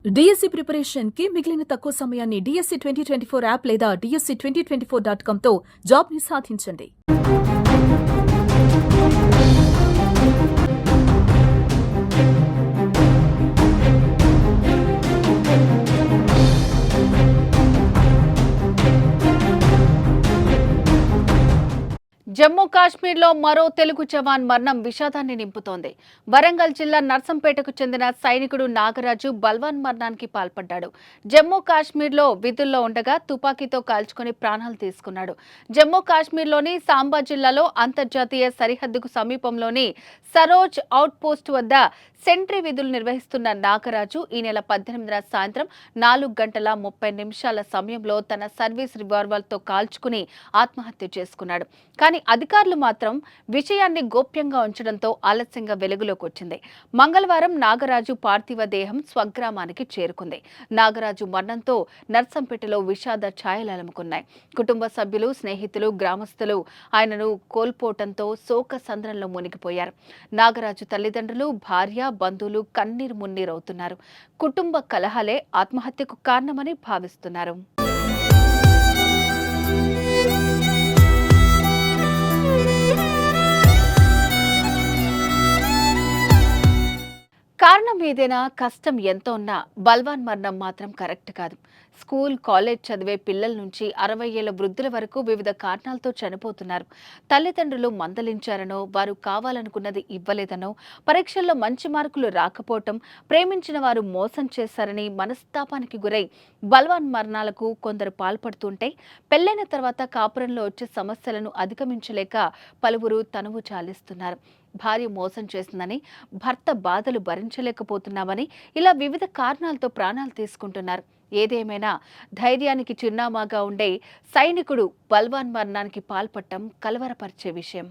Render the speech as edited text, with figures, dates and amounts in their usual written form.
DSC preparation కి మిగిలిన తక్కువ సమయాన్ని డిఎస్సి 2024 యాప్ లేదా DSC2024.com తో జాబ్ ని సాధించండి. జమ్మూ కాశ్మీర్లో మరో తెలుగు జవాన్ మరణం విషాదాన్ని నింపుతోంది. వరంగల్ జిల్లా నర్సంపేటకు చెందిన సైనికుడు నాగరాజు బల్వాన్ మరణానికి పాల్పడ్డాడు. జమ్మూ కాశ్మీర్లో విధుల్లో ఉండగా తుపాకీతో కాల్చుకుని ప్రాణాలు తీసుకున్నాడు. జమ్మూ కాశ్మీర్లోని సాంబా జిల్లాలో అంతర్జాతీయ సరిహద్దుకు సమీపంలోని సరోజ్ అవుట్ పోస్ట్ వద్ద సెంట్రీ విధులు నిర్వహిస్తున్న నాగరాజు ఈ నెల 18న సాయంత్రం 4:30 సమయంలో తన సర్వీస్ రివాల్వర్తో కాల్చుకుని ఆత్మహత్య చేసుకున్నాడు. కానీ అధికారులు మాత్రం విషయాన్ని గోప్యంగా ఉంచడంతో ఆలస్యంగా వెలుగులోకి వచ్చింది. మంగళవారం నాగరాజు పార్థివ దేహం స్వగ్రామానికి చేరుకుంది. నాగరాజు మరణంతో నర్సంపేటలో విషాద ఛాయలు అలుముకున్నాయి. కుటుంబ సభ్యులు, స్నేహితులు, గ్రామస్తులు ఆయనను కోల్పోవడంతో శోక సంద్రంలో మునిగిపోయారు. నాగరాజు తల్లిదండ్రులు, భార్య, బంధువులు కన్నీరు మున్నీరవుతున్నారు. కుటుంబ కలహాలే ఆత్మహత్యకు కారణమని భావిస్తున్నారు. కారణం ఏదైనా, కష్టం ఎంత ఉన్నా బల్వాన్ మరణం మాత్రం కరెక్ట్ కాదు. స్కూల్, కాలేజ్ చదివే పిల్లల నుంచి 60 ఏళ్ల వృద్ధుల వరకు వివిధ కారణాలతో చనిపోతున్నారు. తల్లిదండ్రులు మందలించారనో, వారు కావాలనుకున్నది ఇవ్వలేదనో, పరీక్షల్లో మంచి మార్కులు రాకపోవటం, ప్రేమించిన వారు మోసం చేశారని మనస్తాపానికి గురై బల్వాన్ మరణాలకు కొందరు పాల్పడుతుంటే, పెళ్లైన తర్వాత కాపురంలో వచ్చే సమస్యలను అధిగమించలేక పలువురు తనువు చాలిస్తున్నారు. భార్య మోసం చేసిందని, భర్త బాధలు భరించలేకపోతున్నామని ఇలా వివిధ కారణాలతో ప్రాణాలు తీసుకుంటున్నారు. ఏదేమైనా ధైర్యానికి చిరునామాగా ఉండే సైనికుడు బల్వాన్ మరణానికి పాల్పడటం కలవరపరిచే విషయం.